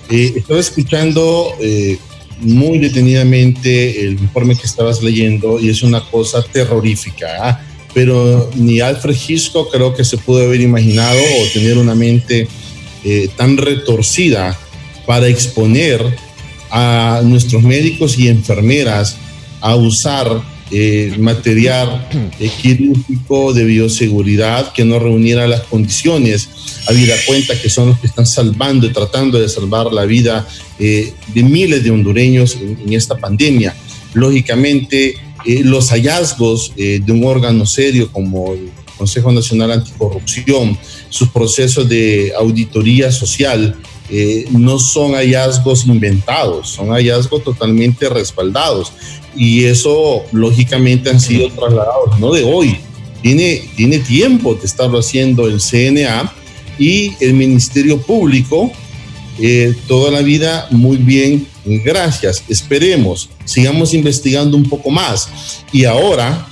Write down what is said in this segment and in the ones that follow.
Estaba escuchando muy detenidamente el informe que estabas leyendo y es una cosa terrorífica, ¿ah? Pero ni Alfred Hitchcock creo que se pudo haber imaginado o tener una mente tan retorcida para exponer a nuestros médicos y enfermeras a usar material quirúrgico de bioseguridad que no reuniera las condiciones, habida cuenta que son los que están salvando y tratando de salvar la vida de miles de hondureños en esta pandemia. Lógicamente, los hallazgos de un órgano serio como el Consejo Nacional Anticorrupción, sus procesos de auditoría social, no son hallazgos inventados, son hallazgos totalmente respaldados. Y eso, lógicamente, han sido trasladados, no de hoy, tiene tiempo de estarlo haciendo el CNA y el Ministerio Público, toda la vida muy bien, gracias. Esperemos, sigamos investigando un poco más. Y ahora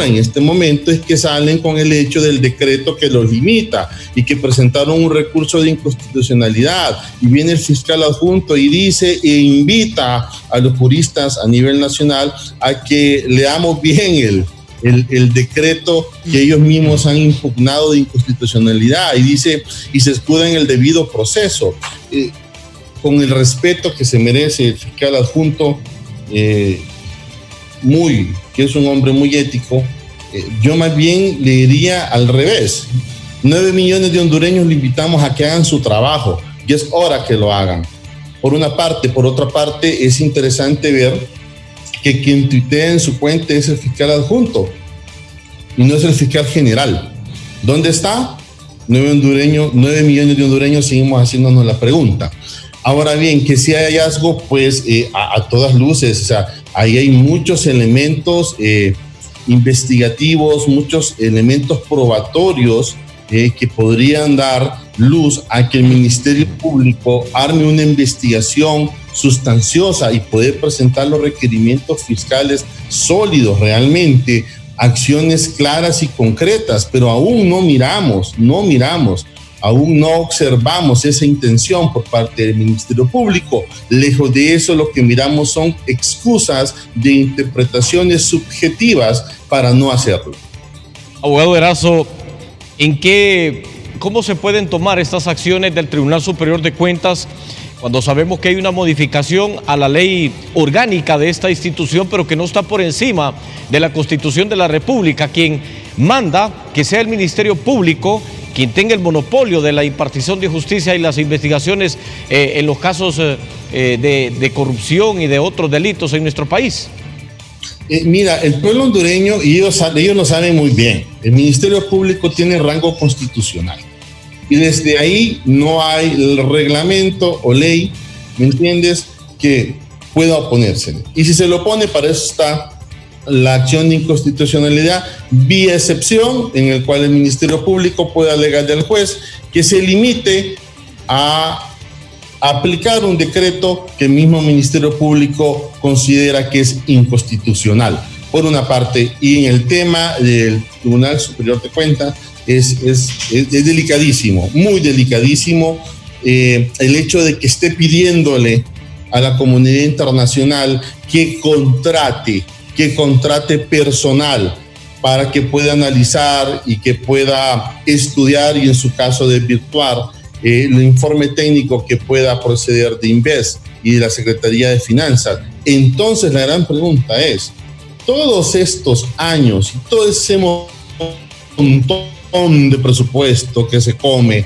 en este momento es que salen con el hecho del decreto que los limita y que presentaron un recurso de inconstitucionalidad y viene el fiscal adjunto y dice e invita a los juristas a nivel nacional a que leamos bien el decreto que ellos mismos han impugnado de inconstitucionalidad y dice y se escuda en el debido proceso. Con el respeto que se merece el fiscal adjunto, que es un hombre muy ético, yo más bien le diría al revés. 9 millones de hondureños le invitamos a que hagan su trabajo y es hora que lo hagan. Por una parte. Por otra parte, es interesante ver que quien tuitea en su cuenta es el fiscal adjunto y no es el fiscal general. ¿Dónde está? 9 millones de hondureños seguimos haciéndonos la pregunta. Ahora bien, que si hay hallazgo, pues a todas luces, o sea, ahí hay muchos elementos investigativos, muchos elementos probatorios que podrían dar luz a que el Ministerio Público arme una investigación sustanciosa y poder presentar los requerimientos fiscales sólidos realmente, acciones claras y concretas, pero aún no miramos, aún no observamos esa intención por parte del Ministerio Público. Lejos de eso, lo que miramos son excusas de interpretaciones subjetivas para no hacerlo. Abogado Erazo, ¿cómo se pueden tomar estas acciones del Tribunal Superior de Cuentas cuando sabemos que hay una modificación a la ley orgánica de esta institución, pero que no está por encima de la Constitución de la República? Quien manda que sea el Ministerio Público quien tenga el monopolio de la impartición de justicia y las investigaciones en los casos de corrupción y de otros delitos en nuestro país. Mira, el pueblo hondureño, y ellos lo saben muy bien, el Ministerio Público tiene rango constitucional. Y desde ahí no hay el reglamento o ley, ¿me entiendes?, que pueda oponérsele. Y si se lo opone, para eso está la acción de inconstitucionalidad vía excepción, en el cual el Ministerio Público puede alegarle al juez que se limite a aplicar un decreto que el mismo Ministerio Público considera que es inconstitucional, por una parte. Y en el tema del Tribunal Superior de Cuentas es delicadísimo, muy delicadísimo, el hecho de que esté pidiéndole a la comunidad internacional que contrate personal para que pueda analizar y que pueda estudiar y en su caso desvirtuar el informe técnico que pueda proceder de Inves y de la Secretaría de Finanzas. Entonces la gran pregunta es, todos estos años y todo ese montón de presupuesto que se come,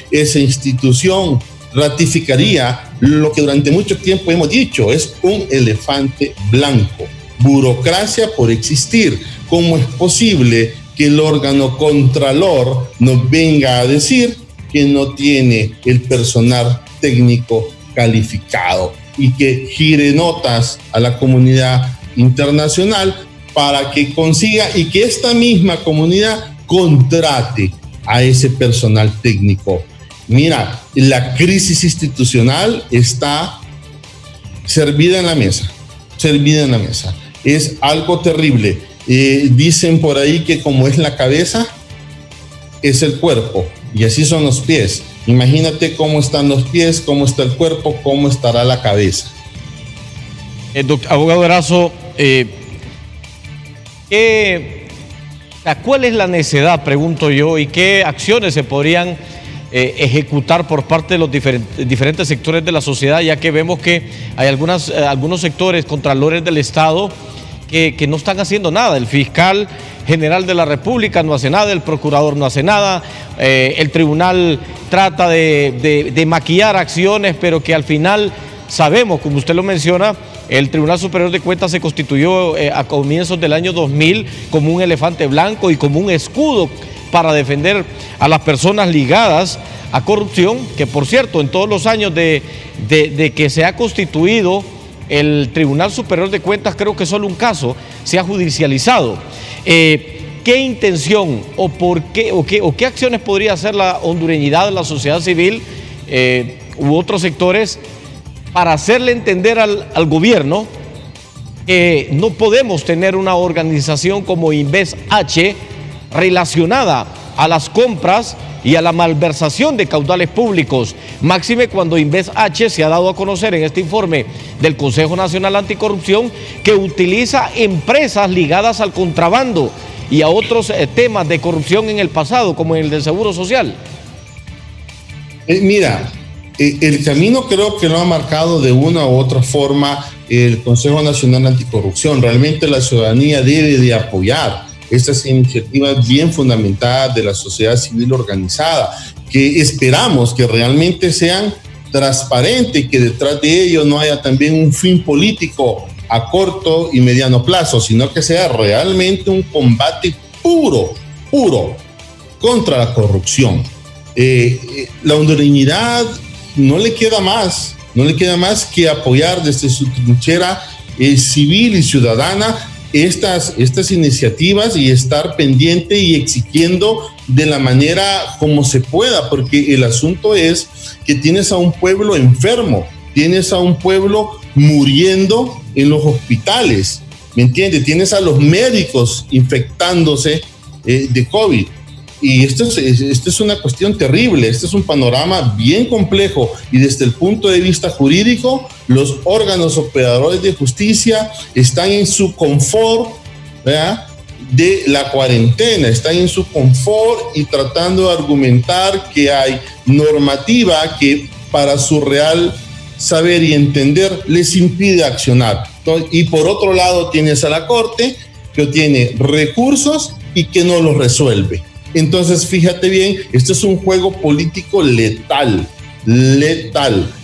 esa institución ratificaría lo que durante mucho tiempo hemos dicho, es un elefante blanco. Burocracia por existir. ¿Cómo es posible que el órgano contralor nos venga a decir que no tiene el personal técnico calificado y que gire notas a la comunidad internacional para que consiga y que esta misma comunidad contrate a ese personal técnico? Mira, la crisis institucional está servida en la mesa. Es algo terrible. Dicen por ahí que como es la cabeza, es el cuerpo, y así son los pies. Imagínate cómo están los pies, cómo está el cuerpo, cómo estará la cabeza. Abogado Erazo, ¿cuál es la necesidad, pregunto yo, y qué acciones se podrían ejecutar por parte de los diferentes sectores de la sociedad, ya que vemos que hay algunos sectores, contralores del Estado, que no están haciendo nada? El fiscal general de la República no hace nada, el procurador no hace nada, el tribunal trata de maquillar acciones, pero que al final sabemos, como usted lo menciona, el Tribunal Superior de Cuentas se constituyó a comienzos del año 2000 como un elefante blanco y como un escudo para defender a las personas ligadas a corrupción, que por cierto, en todos los años de que se ha constituido el Tribunal Superior de Cuentas, creo que solo un caso se ha judicializado. ¿Qué intención o qué acciones podría hacer la hondureñidad, la sociedad civil u otros sectores para hacerle entender al gobierno que no podemos tener una organización como InvestH relacionada a las compras y a la malversación de caudales públicos? Máxime cuando InvestH se ha dado a conocer en este informe del Consejo Nacional Anticorrupción que utiliza empresas ligadas al contrabando y a otros temas de corrupción en el pasado, como en el del Seguro Social. Mira, el camino creo que lo ha marcado de una u otra forma el Consejo Nacional Anticorrupción. Realmente la ciudadanía debe de apoyar estas iniciativas bien fundamentadas de la sociedad civil organizada, que esperamos que realmente sean transparentes y que detrás de ello no haya también un fin político a corto y mediano plazo, sino que sea realmente un combate puro contra la corrupción. La hondureñidad no le queda más que apoyar desde su trinchera civil y ciudadana estas iniciativas y estar pendiente y exigiendo de la manera como se pueda, porque el asunto es que tienes a un pueblo enfermo, tienes a un pueblo muriendo en los hospitales, ¿me entiendes? Tienes a los médicos infectándose de COVID. Y esto es una cuestión terrible, este es un panorama bien complejo y desde el punto de vista jurídico, los órganos operadores de justicia están en su confort, ¿verdad?, de la cuarentena, están en su confort y tratando de argumentar que hay normativa que para su real saber y entender les impide accionar. Entonces, y por otro lado tienes a la Corte que tiene recursos y que no los resuelve. Entonces, fíjate bien, esto es un juego político letal,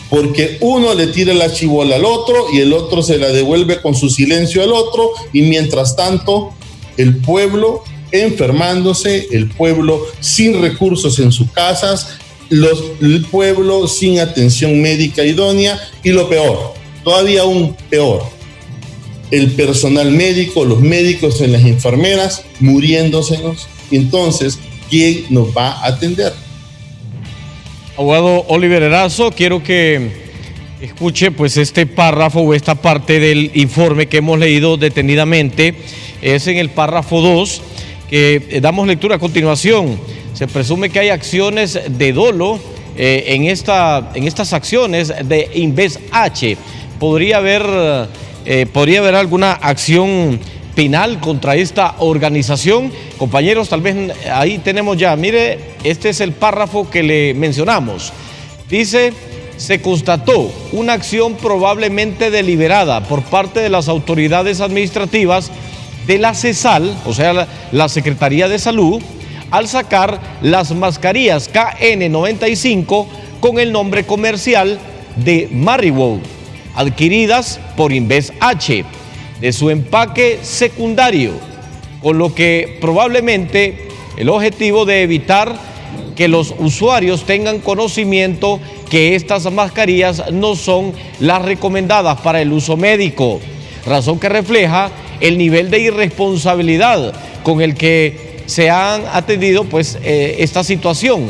porque uno le tira la chibola al otro y el otro se la devuelve con su silencio al otro, y mientras tanto, el pueblo enfermándose, el pueblo sin recursos en sus casas, el pueblo sin atención médica idónea, y lo peor, todavía aún peor, el personal médico, los médicos y las enfermeras muriéndosenos. Entonces, ¿quién nos va a atender? Abogado Oliver Erazo, quiero que escuche pues este párrafo o esta parte del informe que hemos leído detenidamente. Es en el párrafo 2 que damos lectura a continuación. Se presume que hay acciones de dolo en estas acciones de InvestH. ¿Podría haber alguna acción penal contra esta organización? Compañeros, tal vez ahí tenemos ya, mire, este es el párrafo que le mencionamos. Dice: se constató una acción probablemente deliberada por parte de las autoridades administrativas de la CESAL, o sea, la Secretaría de Salud, al sacar las mascarillas KN95 con el nombre comercial de Mariwold, adquiridas por InvestH, de su empaque secundario, con lo que probablemente el objetivo de evitar que los usuarios tengan conocimiento que estas mascarillas no son las recomendadas para el uso médico, razón que refleja el nivel de irresponsabilidad con el que se han atendido pues esta situación,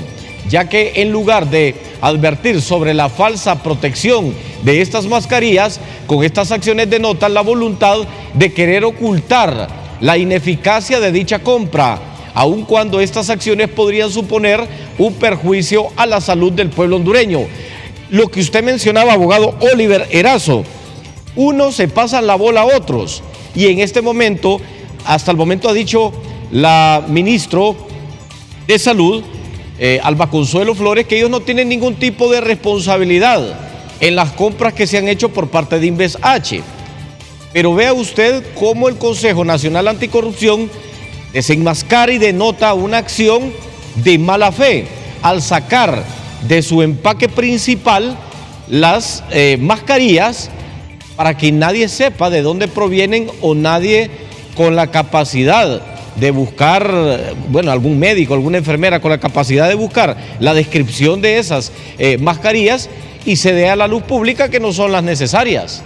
ya que en lugar de advertir sobre la falsa protección de estas mascarillas, con estas acciones denotan la voluntad de querer ocultar la ineficacia de dicha compra, aun cuando estas acciones podrían suponer un perjuicio a la salud del pueblo hondureño. Lo que usted mencionaba, abogado Oliver Erazo, unos se pasan la bola a otros, y en este momento, hasta el momento ha dicho la ministro de Salud, Alba Consuelo Flores, que ellos no tienen ningún tipo de responsabilidad en las compras que se han hecho por parte de InvestH. Pero vea usted cómo el Consejo Nacional Anticorrupción desenmascara y denota una acción de mala fe al sacar de su empaque principal las mascarillas para que nadie sepa de dónde provienen, o nadie con la capacidad de buscar, bueno, algún médico, alguna enfermera con la capacidad de buscar la descripción de esas mascarillas, y se dé a la luz pública que no son las necesarias.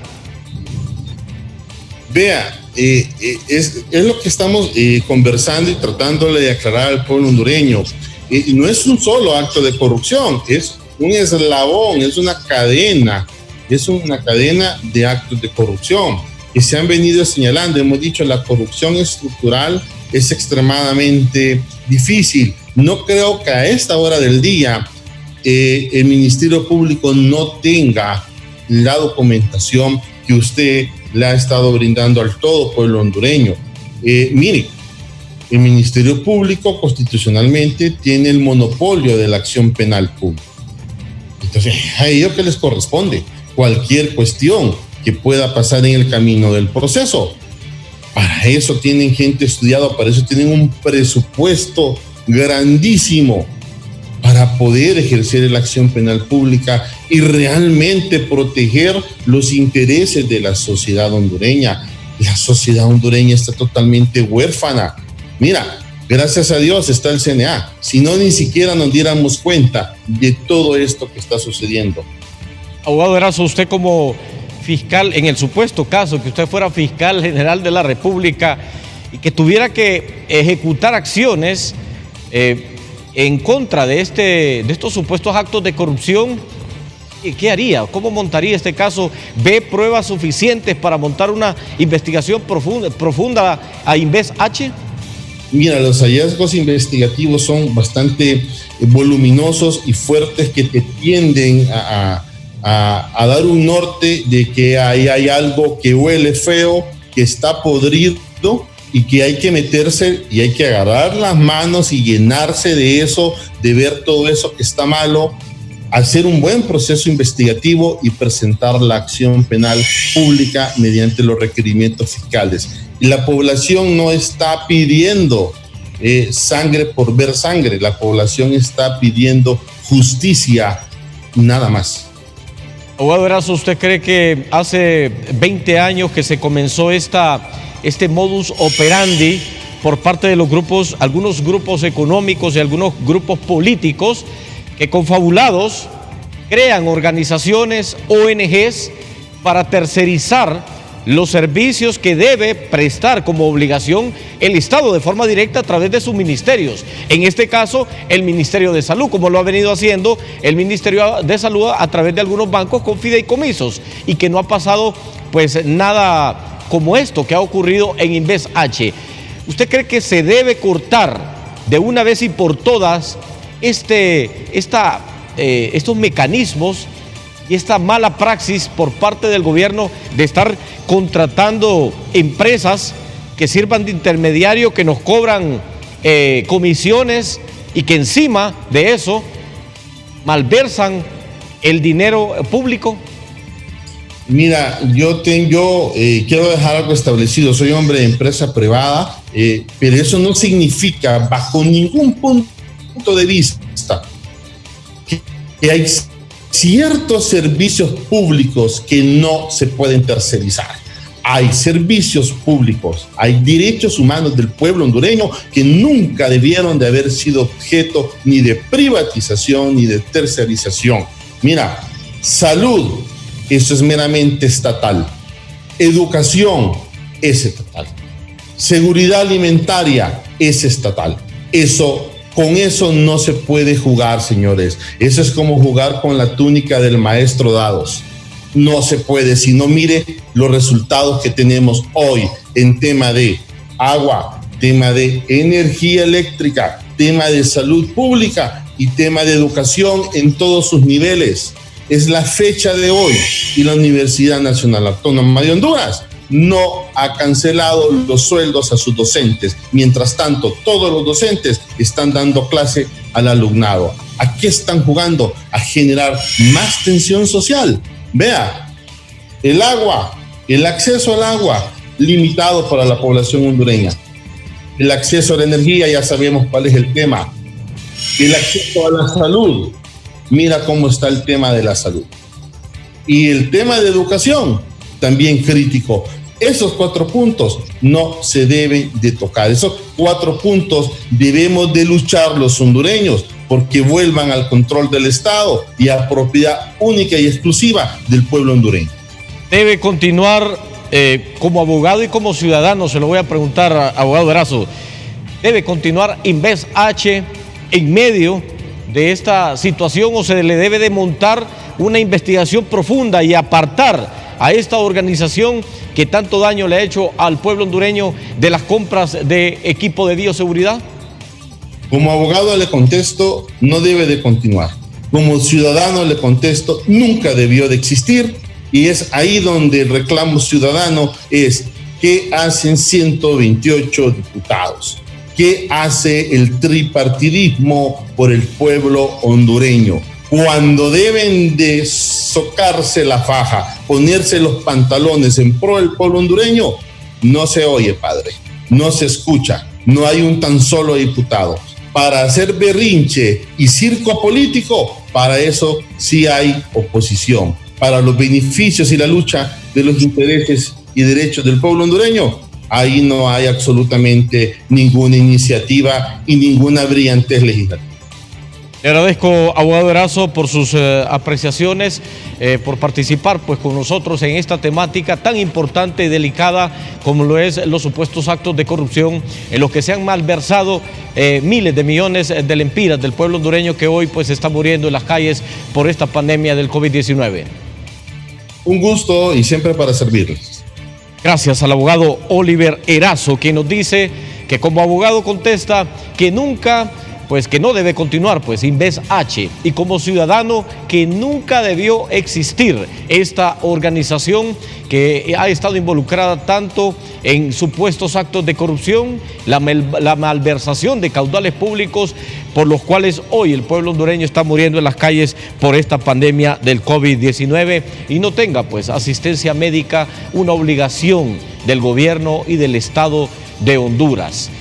Vea, es lo que estamos conversando y tratándole de aclarar al pueblo hondureño. No es un solo acto de corrupción, es un eslabón, es una cadena de actos de corrupción que se han venido señalando. Hemos dicho, la corrupción estructural es extremadamente difícil. No creo que a esta hora del día el Ministerio Público no tenga la documentación que usted le ha estado brindando al todo pueblo hondureño. Mire, el Ministerio Público constitucionalmente tiene el monopolio de la acción penal pública. Entonces, a ellos que les corresponde cualquier cuestión que pueda pasar en el camino del proceso. Para eso tienen gente estudiada, para eso tienen un presupuesto grandísimo para poder ejercer la acción penal pública y realmente proteger los intereses de la sociedad hondureña. La sociedad hondureña está totalmente huérfana. Mira, gracias a Dios está el CNA, si no ni siquiera nos diéramos cuenta de todo esto que está sucediendo. Abogado Erazo, usted como fiscal, en el supuesto caso que usted fuera fiscal general de la República y que tuviera que ejecutar acciones en contra de estos supuestos actos de corrupción, ¿qué haría? ¿Cómo montaría este caso? ¿Ve pruebas suficientes para montar una investigación profunda a InvestH? Mira, los hallazgos investigativos son bastante voluminosos y fuertes, que te tienden a dar un norte de que ahí hay algo que huele feo, que está podrido, y que hay que meterse y hay que agarrar las manos y llenarse de eso, de ver todo eso que está malo, hacer un buen proceso investigativo y presentar la acción penal pública mediante los requerimientos fiscales. Y la población no está pidiendo sangre por ver sangre, la población está pidiendo justicia, nada más. Abogado Erazo, ¿usted cree que hace 20 años que se comenzó este modus operandi por parte de los grupos, algunos grupos económicos y algunos grupos políticos que confabulados crean organizaciones, ONGs, para tercerizar los servicios que debe prestar como obligación el Estado de forma directa a través de sus ministerios? En este caso, el Ministerio de Salud, como lo ha venido haciendo el Ministerio de Salud a través de algunos bancos con fideicomisos, y que no ha pasado pues nada como esto que ha ocurrido en InvestH. ¿Usted cree que se debe cortar de una vez y por todas estos mecanismos y esta mala praxis por parte del gobierno de estar contratando empresas que sirvan de intermediario, que nos cobran comisiones y que encima de eso malversan el dinero público? Mira, yo quiero dejar algo establecido. Soy hombre de empresa privada, pero eso no significa, bajo ningún punto de vista, que hay ciertos servicios públicos que no se pueden tercerizar. Hay servicios públicos, hay derechos humanos del pueblo hondureño que nunca debieron de haber sido objeto ni de privatización ni de tercerización. Mira, salud, eso es meramente estatal. Educación es estatal. Seguridad alimentaria es estatal. Con eso no se puede jugar, señores. Eso es como jugar con la túnica del maestro Dados. No se puede. Si no, mire los resultados que tenemos hoy en tema de agua, tema de energía eléctrica, tema de salud pública y tema de educación en todos sus niveles. Es la fecha de hoy y la Universidad Nacional Autónoma de Honduras no ha cancelado los sueldos a sus docentes. Mientras tanto, todos los docentes están dando clase al alumnado. ¿A qué están jugando? A generar más tensión social. Vea, el agua, el acceso al agua, limitado para la población hondureña. El acceso a la energía, ya sabemos cuál es el tema. El acceso a la salud, mira cómo está el tema de la salud. Y el tema de educación, también crítico. Esos 4 puntos no se deben de tocar. Esos 4 puntos debemos de luchar los hondureños porque vuelvan al control del Estado y a propiedad única y exclusiva del pueblo hondureño. Debe continuar como abogado y como ciudadano, se lo voy a preguntar, abogado Erazo, ¿debe continuar Inves H en medio de esta situación o se le debe de montar una investigación profunda y apartar a esta organización que tanto daño le ha hecho al pueblo hondureño de las compras de equipo de bioseguridad? Como abogado le contesto, no debe de continuar. Como ciudadano le contesto, nunca debió de existir. Y es ahí donde el reclamo ciudadano es: ¿qué hacen 128 diputados? ¿Qué hace el tripartidismo por el pueblo hondureño? Cuando deben de socarse la faja, ponerse los pantalones en pro del pueblo hondureño, no se oye, padre, no se escucha, no hay un tan solo diputado. Para hacer berrinche y circo político, para eso sí hay oposición. Para los beneficios y la lucha de los intereses y derechos del pueblo hondureño, ahí no hay absolutamente ninguna iniciativa y ninguna brillantez legislativa. Le agradezco, abogado Erazo, por sus apreciaciones, por participar pues, con nosotros en esta temática tan importante y delicada como lo es los supuestos actos de corrupción en los que se han malversado miles de millones de lempiras del pueblo hondureño que hoy pues está muriendo en las calles por esta pandemia del COVID-19. Un gusto y siempre para servirles. Gracias al abogado Oliver Erazo, quien nos dice que como abogado contesta que nunca, pues que no debe continuar, pues Inves H, y como ciudadano que nunca debió existir esta organización que ha estado involucrada tanto en supuestos actos de corrupción, la malversación de caudales públicos por los cuales hoy el pueblo hondureño está muriendo en las calles por esta pandemia del COVID-19 y no tenga pues asistencia médica, una obligación del gobierno y del Estado de Honduras.